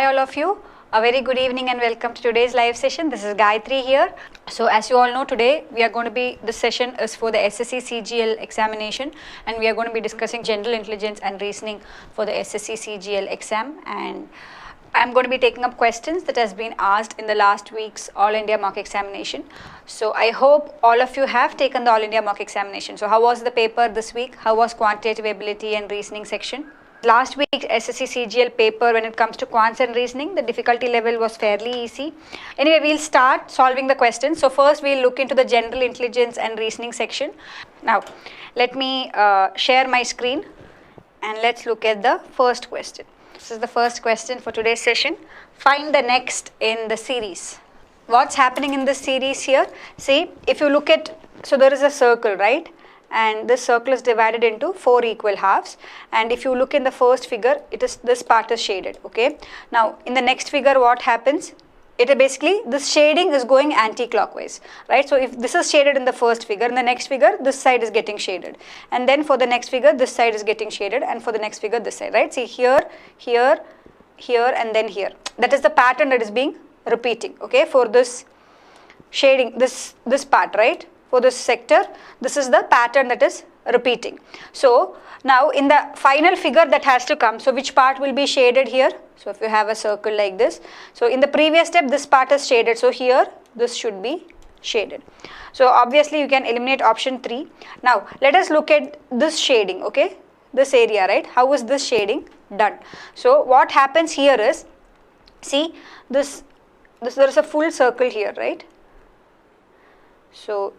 Hi all of you, a very good evening and welcome to today's live session. This is Gayatri here. So as you all know, today we are going to be, this session is for the SSC CGL examination, and we are going to be discussing general intelligence and reasoning for the SSC CGL exam, and I'm going to be taking up questions that has been asked in the last week's All India mock examination. So I hope all of you have taken the All India mock examination. So how was the paper this week? How was quantitative ability and reasoning section? Last week's SSC CGL paper, when it comes to quants and reasoning, the difficulty level was fairly easy. Anyway, we'll start solving the questions. So first we'll look into the general intelligence and reasoning section. Now, let me share my screen and let's look at the first question. This is the first question for today's session. Find the next in the series. What's happening in this series here? See, if you look at, so there is a circle, right? And this circle is divided into 4 equal halves, and if you look in the first figure, it is, this part is shaded, okay? Now in the next figure, what happens? It basically, this shading is going anti-clockwise, right? So if this is shaded in the first figure, in the next figure this side is getting shaded, and then for the next figure this side is getting shaded, and for the next figure this side, right? See, here, here, here, and then here. That is the pattern that is being repeating, okay, for this shading, this part, right? For this sector, this is the pattern that is repeating. So now in the final figure that has to come, so which part will be shaded here? So if you have a circle like this, so in the previous step this part is shaded, so here this should be shaded. So obviously you can eliminate option 3. Now let us look at this shading, okay, this area, right? How is this shading done? So what happens here is, see this there is a full circle here, right? So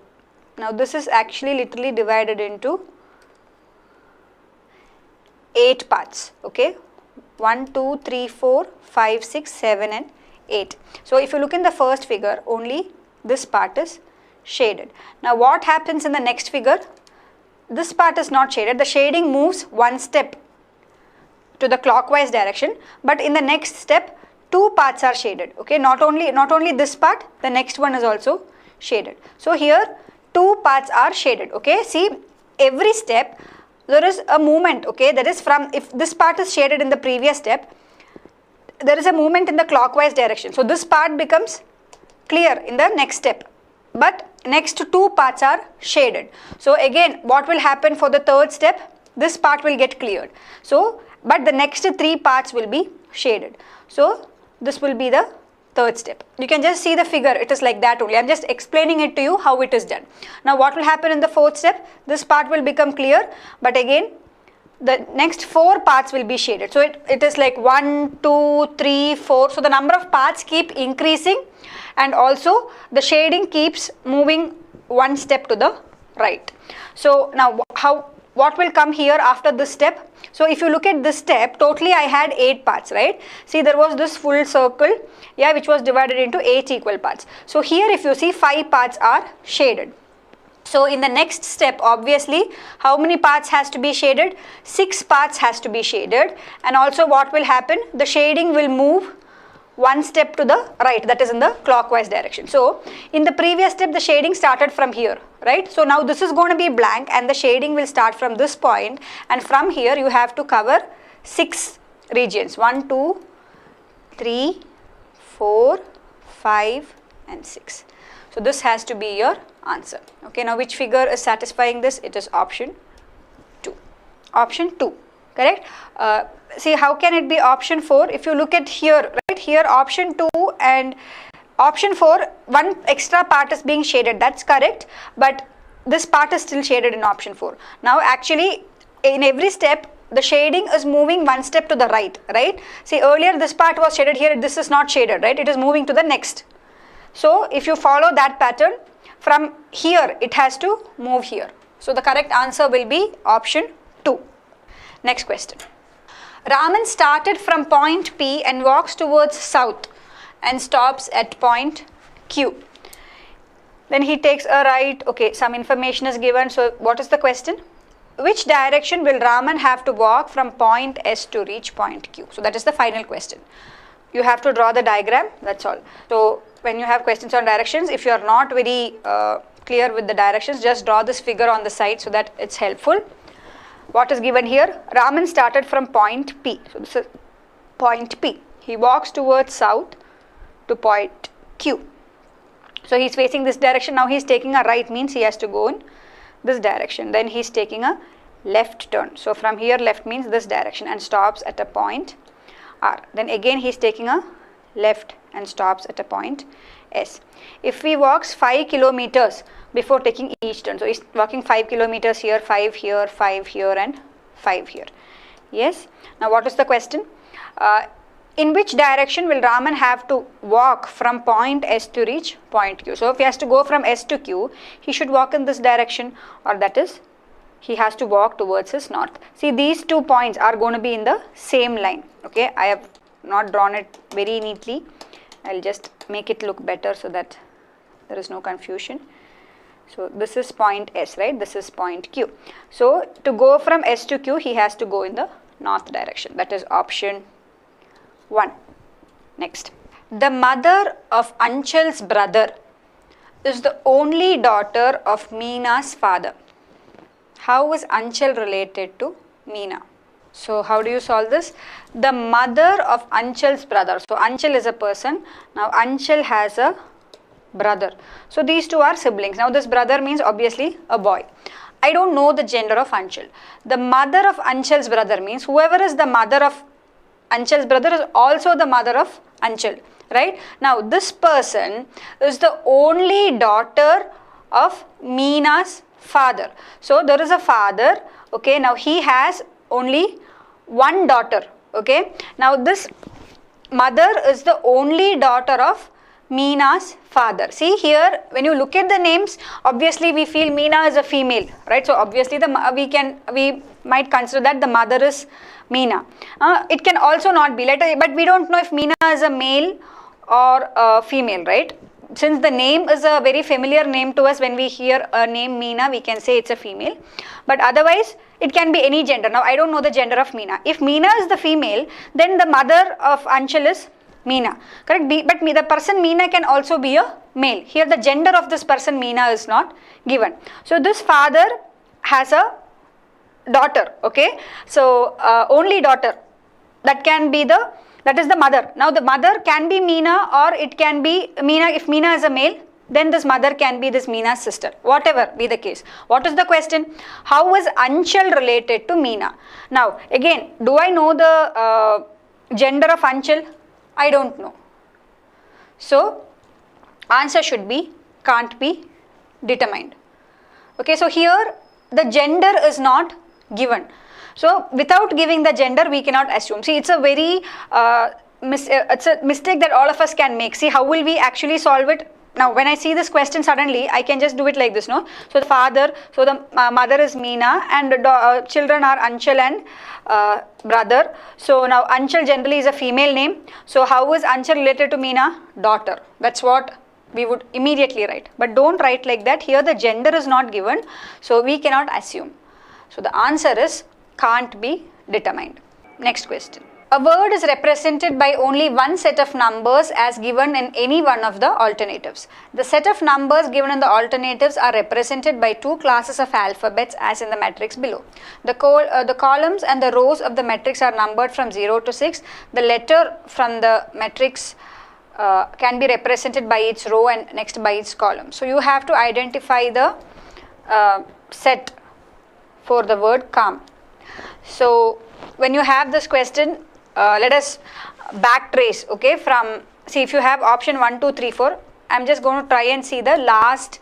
now this is actually literally divided into 8 parts, okay? 1, 2, 3, 4, 5, 6, 7 and 8. So if you look in the first figure, only this part is shaded. Now what happens in the next figure? This part is not shaded. The shading moves one step to the clockwise direction, but in the next step 2 parts are shaded, okay? Not only this part, the next one is also shaded. So here 2 parts are shaded, okay? See, every step there is a movement, okay? That is from, if this part is shaded in the previous step, there is a movement in the clockwise direction. So this part becomes clear in the next step, but next 2 parts are shaded. So again, what will happen for the third step? This part will get cleared. So, but the next 3 parts will be shaded. So this will be the third step. You can just see the figure, it is like that only. I am just explaining it to you how it is done. Now what will happen in the fourth step? This part will become clear, but again the next 4 parts will be shaded. So it is like 1, 2, 3, 4. So the number of parts keep increasing, and also the shading keeps moving one step to the right. So now what will come here after this step? So if you look at this step, totally I had 8 parts, right? See, there was this full circle, yeah, which was divided into 8 equal parts. So here if you see, 5 parts are shaded. So in the next step, obviously, how many parts has to be shaded? 6 parts has to be shaded, and also what will happen? The shading will move one step to the right, that is in the clockwise direction. So in the previous step, the shading started from here, right? So now this is going to be blank and the shading will start from this point, and from here you have to cover 6 regions, 1, 2, 3, 4, 5 and 6. So this has to be your answer. Okay, now which figure is satisfying this? It is option 2. Option 2, correct? See, how can it be option 4? If you look at here, right, here option 2 and option 4, one extra part is being shaded, that's correct, but this part is still shaded in option 4. Now actually in every step the shading is moving one step to the right, right? See, earlier this part was shaded, here this is not shaded, right? It is moving to the next. So if you follow that pattern, from here it has to move here. So the correct answer will be option 2. Next question. Raman started from point P and walks towards south and stops at point Q. Then he takes a right, okay, some information is given. So what is the question? Which direction will Raman have to walk from point S to reach point Q? So that is the final question. You have to draw the diagram, that's all. So when you have questions on directions, if you are not very clear with the directions, just draw this figure on the side so that it's helpful. What is given here? Raman started from point P. So this is point P. He walks towards south to point Q. So he's facing this direction. Now he's taking a right, means he has to go in this direction. Then he's taking a left turn. So from here left means this direction and stops at a point R. Then again he's taking a left and stops at a point S. If he walks 5 kilometers before taking each turn, so he's walking 5 kilometers here, 5 here, 5 here and 5 here. Yes. Now what is the question? In which direction will Raman have to walk from point S to reach point Q? So if he has to go from S to Q, he should walk in this direction, or that is he has to walk towards his north. See, these 2 points are going to be in the same line. Okay, I have not drawn it very neatly. I'll just make it look better so that there is no confusion. So this is point S, right? This is point Q. So to go from S to Q, he has to go in the north direction. That is option 1. Next. The mother of Anchal's brother is the only daughter of Meena's father. How is Anchal related to Meena? So how do you solve this? The mother of Anchal's brother. So Anchal is a person. Now Anchal has a brother. So these two are siblings. Now this brother means obviously a boy. I don't know the gender of Anchal. The mother of Anchal's brother means whoever is the mother of Anchal's brother is also the mother of Anchal, right? Now this person is the only daughter of Meena's father. So there is a father, okay, now he has only one daughter, okay. Now this mother is the only daughter of Meena's father. See here, when you look at the names, obviously we feel Meena is a female, right? So obviously we might consider that the mother is Meena. It can also not be, but we don't know if Meena is a male or a female, right? Since the name is a very familiar name to us, when we hear a name Meena, we can say it's a female. But otherwise, it can be any gender. Now, I don't know the gender of Meena. If Meena is the female, then the mother of Anchal is Meena, correct? But the person Meena can also be a male. Here, the gender of this person Meena is not given. So, this father has a daughter, okay? So, only daughter, that is the mother. Now the mother can be Meena, or it can be Meena. If Meena is a male, then this mother can be this Meena's sister, whatever be the case. What is the question? How is Anchal related to Meena? Now again, do I know the gender of Anchal? I don't know. So answer should be can't be determined. Okay, so here the gender is not given. So without giving the gender, we cannot assume. See, it's a very it's a mistake that all of us can make. See, how will we actually solve it? Now, when I see this question suddenly, I can just do it like this, no? So the father, so the mother is Meena, and the children are Anchal and brother. So now Anchal generally is a female name. So how is Anchal related to Meena? Daughter. That's what we would immediately write. But don't write like that. Here the gender is not given, so we cannot assume. So the answer is can't be determined. Next question. A word is represented by only one set of numbers as given in any one of the alternatives. The set of numbers given in the alternatives are represented by two classes of alphabets as in the matrix below. The columns and the rows of the matrix are numbered from 0 to 6. The letter from the matrix can be represented by its row and next by its column. So you have to identify the set for the word calm. So when you have this question, let us backtrace, okay, from, see, if you have option 1, 2, 3, 4, I'm just going to try and see the last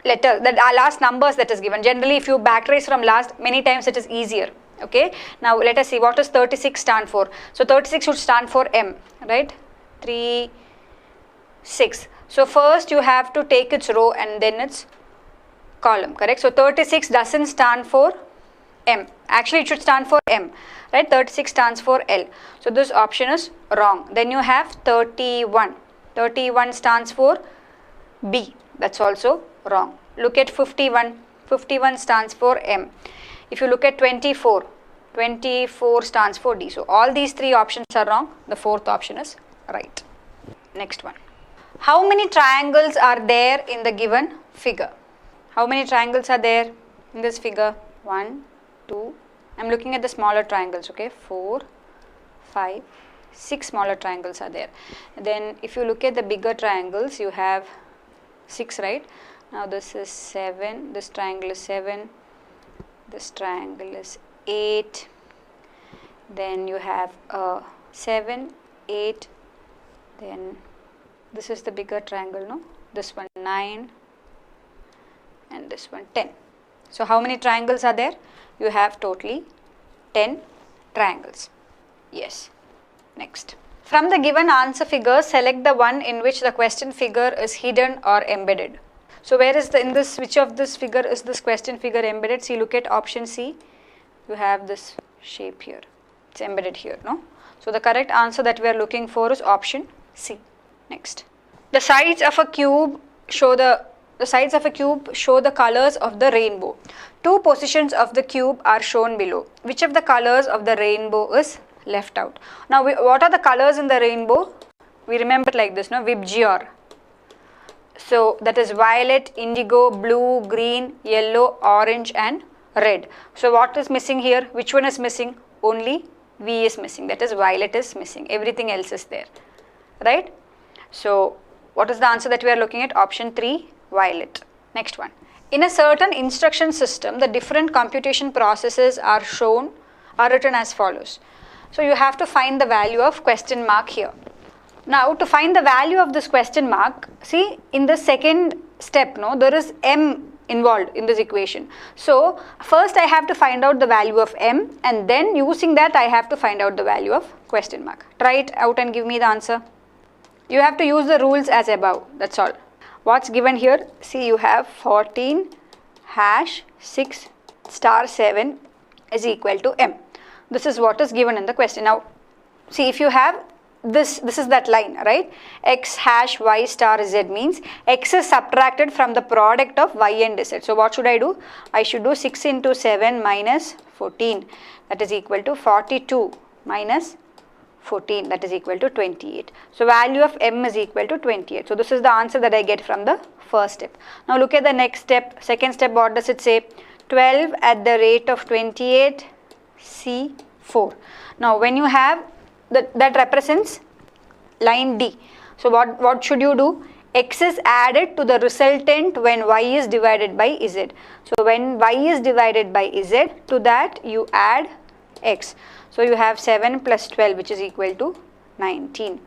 letter, the last numbers that is given. Generally, if you backtrace from last, many times it is easier, okay. Now, let us see, what does 36 stand for? So, 36 should stand for M, right, 3, 6. So, first you have to take its row and then its column, correct. So 36 doesn't stand for M. Actually, it should stand for M, right? 36 stands for L. So this option is wrong. Then you have 31. 31 stands for B. That's also wrong. Look at 51. 51 stands for M. If you look at 24, 24 stands for D. So all these three options are wrong. The fourth option is right. Next one. How many triangles are there in the given figure? How many triangles are there in this figure? 1, 2, I'm looking at the smaller triangles, okay, 4, 5, 6 smaller triangles are there. Then if you look at the bigger triangles, you have 6, right? Now this is 7, this triangle is 7, this triangle is 8, then you have 7, 8, then this is the bigger triangle, no? This one 9 and this one 10. So how many triangles are there? You have totally 10 triangles. Yes. Next. From the given answer figure, select the one in which the question figure is hidden or embedded. So where is which of this figure is this question figure embedded? See, look at option C. You have this shape here. It's embedded here, no? So the correct answer that we are looking for is option C. Next. The sides of a cube show the colors of the rainbow. Two positions of the cube are shown below. Which of the colors of the rainbow is left out? Now, what are the colors in the rainbow? We remember it like this, no? Vibgyor. So that is violet, indigo, blue, green, yellow, orange and red. So what is missing here? Which one is missing? Only V is missing, that is violet is missing. Everything else is there, right? So what is the answer that we are looking at? Option 3, violet. Next one. In a certain instruction system, the different computation processes are written as follows. So you have to find the value of question mark here. Now to find the value of this question mark, see in the second step, no, there is m involved in this equation. So first I have to find out the value of m, and then using that I have to find out the value of question mark. Try it out and give me the answer. You have to use the rules as above, that's all. What's given here? See, you have 14 hash 6 star 7 is equal to m. This is what is given in the question. Now see, if you have this is that line, right? X hash y star z means x is subtracted from the product of y and z. So what should I do? I should do 6 into 7 minus 14, that is equal to 42 minus 14, that is equal to 28. So value of m is equal to 28. So this is the answer that I get from the first step. Now look at the next step. Second step, what does it say? 12 at the rate of 28 C4. Now when you have that represents line D. So what should you do? X is added to the resultant when y is divided by z. So when y is divided by z, to that you add x. So you have 7 plus 12, which is equal to 19.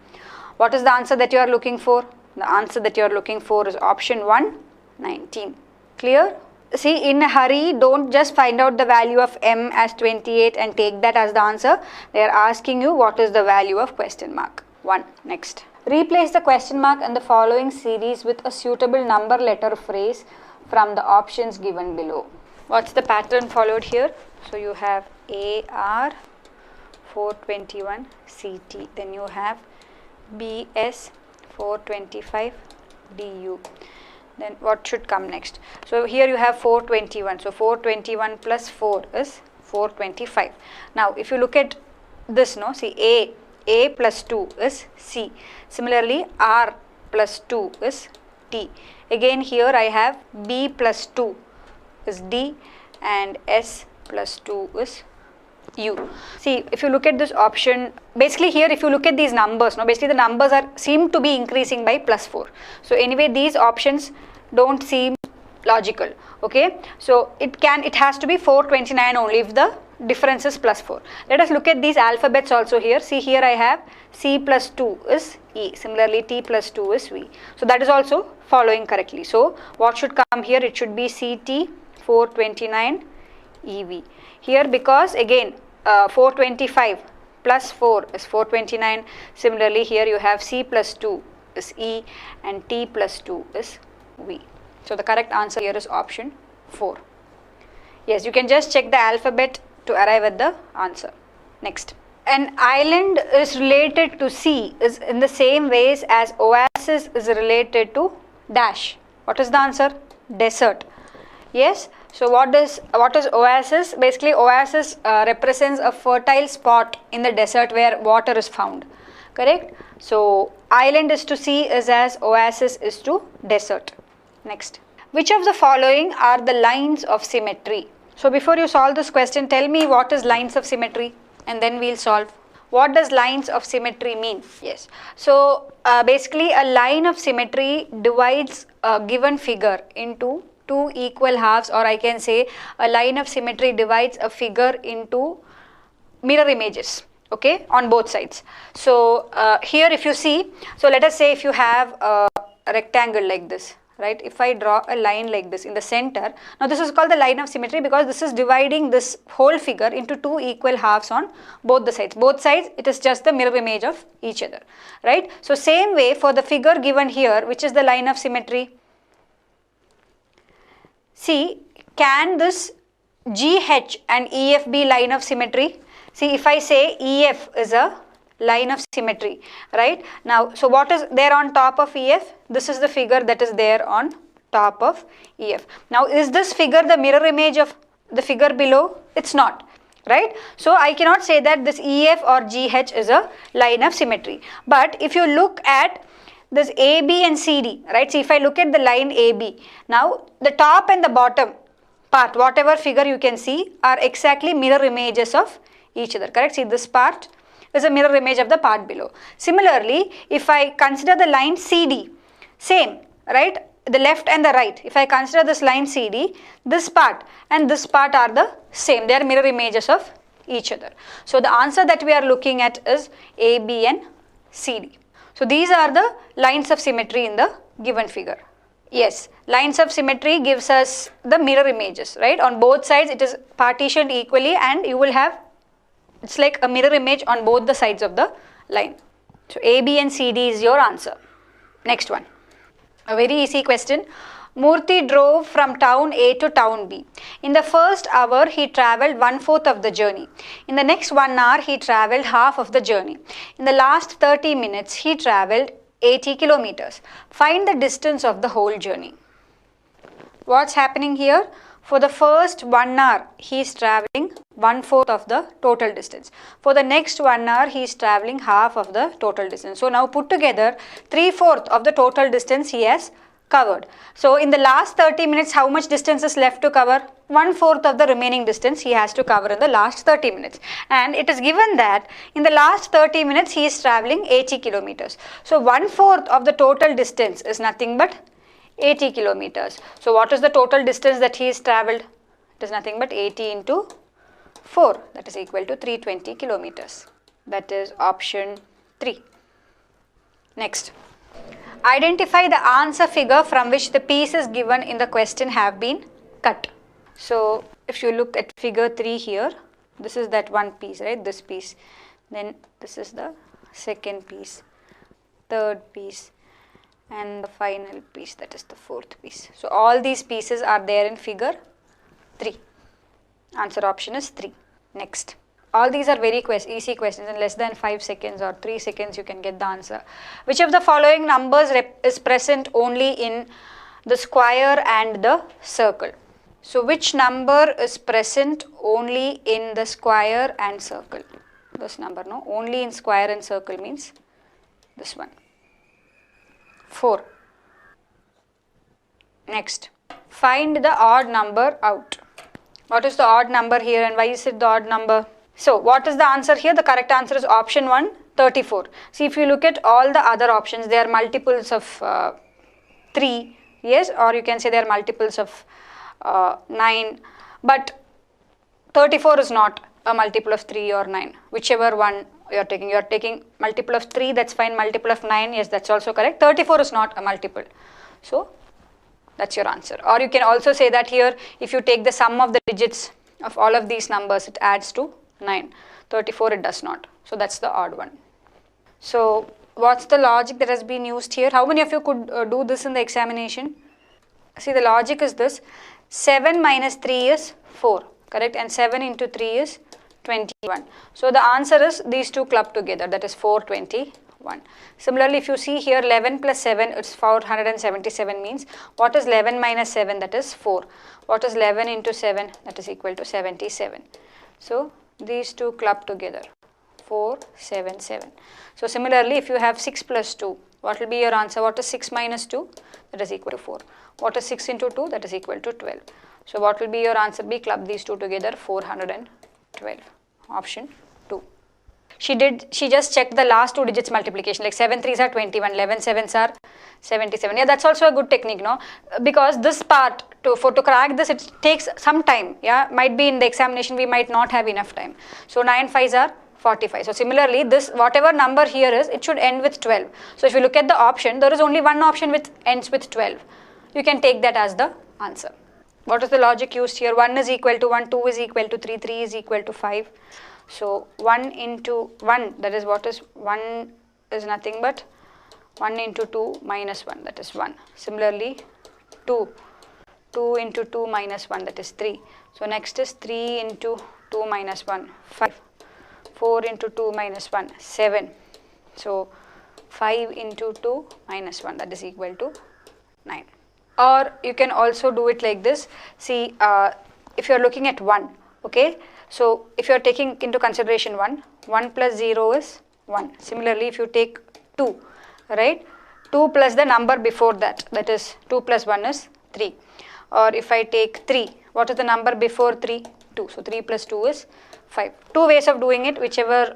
What is the answer that you are looking for? The answer that you are looking for is option 1, 19. Clear? See, in a hurry, don't just find out the value of m as 28 and take that as the answer. They are asking you what is the value of question mark 1. Next. Replace the question mark in the following series with a suitable number, letter, phrase from the options given below. What's the pattern followed here? So you have AR 421 CT, then you have BS 425 DU. Then what should come next? So here you have 421. So 421 plus 4 is 425. Now if you look at this, no, see A plus 2 is C. Similarly R plus 2 is T. Again here I have B plus 2 is D and S plus 2 is U. See, if you look at this option, basically here if you look at these numbers, no, basically the numbers seem to be increasing by plus 4. So anyway, these options don't seem logical, okay? So it has to be 429 only if the difference is plus 4. Let us look at these alphabets also here. See, here I have C plus 2 is E. Similarly, T plus 2 is V. So that is also following correctly. So what should come here? It should be CT 429 EV. Here because again 425 plus 4 is 429. Similarly here you have C plus 2 is E and T plus 2 is V. So the correct answer here is option 4. Yes, you can just check the alphabet to arrive at the answer. Next. An island is related to sea is in the same ways as oasis is related to dash. What is the answer? Desert. Yes. So what is oasis? Basically oasis represents a fertile spot in the desert where water is found. Correct? So island is to sea is as oasis is to desert. Next. Which of the following are the lines of symmetry? So before you solve this question, tell me what is lines of symmetry, and then we'll solve. What does lines of symmetry mean? Yes. So basically a line of symmetry divides a given figure into two equal halves, or I can say a line of symmetry divides a figure into mirror images, okay, on both sides. So here if you see, so let us say if you have a rectangle like this, right, if I draw a line like this in the center, now this is called the line of symmetry because this is dividing this whole figure into two equal halves on both the sides. Both sides, it is just the mirror image of each other, right? So same way for the figure given here, which is the line of symmetry. See, can this GH and EF be line of symmetry? See, if I say EF is a line of symmetry, right? Now, so what is there on top of EF? This is the figure that is there on top of EF. Now, is this figure the mirror image of the figure below? It's not, right? So, I cannot say that this EF or GH is a line of symmetry. But if you look at this AB and CD, right? See, if I look at the line AB, now the top and the bottom part, whatever figure you can see, are exactly mirror images of each other, correct? See, this part is a mirror image of the part below. Similarly, if I consider the line CD, same, right? The left and the right, if I consider this line CD, this part and this part are the same. They are mirror images of each other. So the answer that we are looking at is AB and CD. So these are the lines of symmetry in the given figure. Yes, lines of symmetry gives us the mirror images, right? On both sides it is partitioned equally and you will have, it's like a mirror image on both the sides of the line. So AB and CD is your answer. Next one. A very easy question. Murthy drove from town A to town B. In the first hour, he travelled 1/4 of the journey. In the next 1 hour, he travelled half of the journey. In the last 30 minutes, he travelled 80 kilometers. Find the distance of the whole journey. What's happening here? For the first 1 hour, he is travelling 1/4 of the total distance. For the next 1 hour, he is travelling half of the total distance. So now put together 3/4 of the total distance he has covered. So in the last 30 minutes, how much distance is left to cover? 1/4 of the remaining distance he has to cover in the last 30 minutes. And it is given that in the last 30 minutes, he is travelling 80 kilometers. So 1/4 of the total distance is nothing but 80 kilometers. So what is the total distance that he has travelled? It is nothing but 80 into 4, that is equal to 320 kilometers. That is option 3. Next. Identify the answer figure from which the pieces given in the question have been cut. So if you look at figure 3 here, this is that one piece, right? This piece. Then this is the second piece, third piece, and the final piece, that is the fourth piece. So all these pieces are there in figure 3. Answer option is 3. Next. All these are very easy questions. In less than 5 seconds or 3 seconds you can get the answer. Which of the following numbers is present only in the square and the circle? So which number is present only in the square and circle? This number, no? Only in square and circle means this one. 4. Next. Find the odd number out. What is the odd number here and why is it the odd number? So what is the answer here? The correct answer is option 1, 34. See, if you look at all the other options, they are multiples of 3, yes, or you can say they are multiples of 9, but 34 is not a multiple of 3 or 9, whichever one you are taking multiple of 3, that's fine, multiple of 9, yes, that's also correct. 34 is not a multiple. So that's your answer. Or you can also say that here, if you take the sum of the digits of all of these numbers, it adds to 9. 34 it does not. So that's the odd one. So what's the logic that has been used here? How many of you could do this in the examination? See, the logic is this. 7 minus 3 is 4, correct? And 7 into 3 is 21. So the answer is these two clubbed together, that is 421. Similarly, if you see here 11 plus 7, it's 477 means what is 11 minus 7? That is 4. What is 11 into 7? That is equal to 77. So these two clubbed together, 477. So similarly, if you have 6 plus 2, What will be your answer? What is 6 minus 2? That is equal to 4. What is 6 into 2? That is equal to 12. So what will be your answer be? Club these two together, 412. Option 2. She just checked the last 2 digits multiplication, like 7 3s are 21, 11 7s are 77. Yeah, that's also a good technique, no? Because this part, to crack this, it takes some time. Yeah, might be in the examination we might not have enough time. So 9 5s are 45. So similarly, this whatever number here is, it should end with 12. So if you look at the option, there is only one option which ends with 12. You can take that as the answer. What is the logic used here? 1 is equal to 1, 2 is equal to 3, 3 is equal to 5. So 1 into 1, that is what is 1 is nothing but 1 into 2 minus 1, that is 1. Similarly, 2 into 2 minus 1, that is 3. So next is 3 into 2 minus 1, 5. 4 into 2 minus 1, 7. So 5 into 2 minus 1, that is equal to 9. Or you can also do it like this. See, if you are looking at 1, okay. So if you are taking into consideration 1 plus 0 is 1. Similarly, if you take 2, right, 2 plus the number before that, that is 2 plus 1 is 3. Or if I take 3, what is the number before 3? 2. So 3 plus 2 is 5. 2 ways of doing it, whichever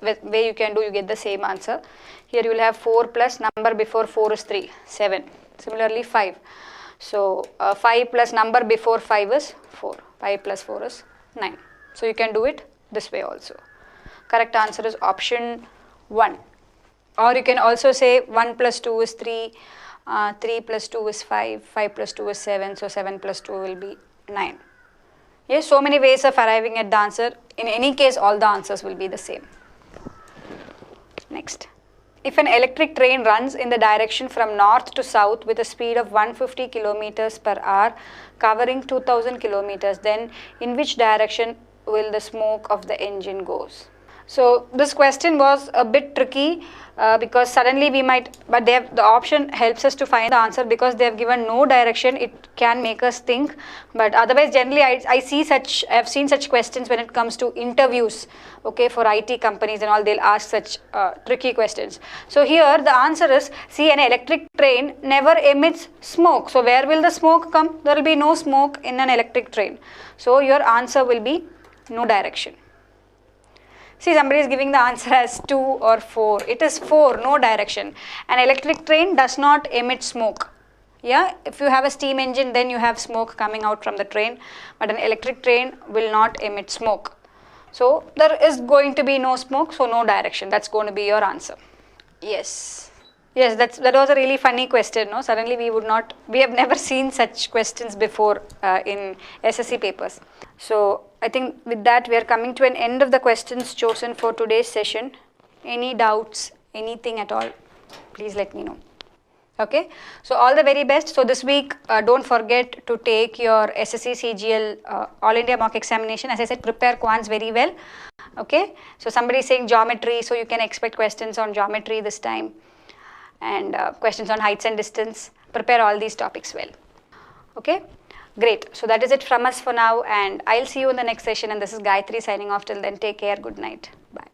way you can do, you get the same answer. Here you will have 4 plus number before 4 is 3, 7. Similarly 5. So 5 plus number before 5 is 4. 5 plus 4 is 9. So you can do it this way also. Correct answer is option 1. Or you can also say 1 plus 2 is 3, 3 plus 2 is 5, 5 plus 2 is 7, so 7 plus 2 will be 9. Yes, so many ways of arriving at the answer. In any case, all the answers will be the same. Next. If an electric train runs in the direction from north to south with a speed of 150 kilometers per hour, covering 2000 kilometers, then in which direction will the smoke of the engine goes? So this question was a bit tricky because suddenly we might, but the option helps us to find the answer because they have given no direction. It can make us think, but otherwise generally I have seen such questions when it comes to interviews, okay, for IT companies and all. They'll ask such tricky questions. So here the answer is, see, an electric train never emits smoke. So where will the smoke come? There will be no smoke in an electric train. So your answer will be no direction. See, somebody is giving the answer as 2 or 4. It is 4, no direction. An electric train does not emit smoke. Yeah, if you have a steam engine, then you have smoke coming out from the train, but an electric train will not emit smoke. So there is going to be no smoke, so no direction. That's going to be your answer. Yes. Yes, that was a really funny question, no? Suddenly we have never seen such questions before in SSC papers. So I think with that we are coming to an end of the questions chosen for today's session. Any doubts, anything at all, please let me know. Okay, so all the very best. So this week, don't forget to take your SSC CGL All India Mock Examination. As I said, prepare quants very well. Okay, so somebody is saying geometry, so you can expect questions on geometry this time. And questions on heights and distance. Prepare all these topics well. Okay, great. So that is it from us for now, and I'll see you in the next session. And this is Gayatri signing off. Till then, take care. Good night. Bye.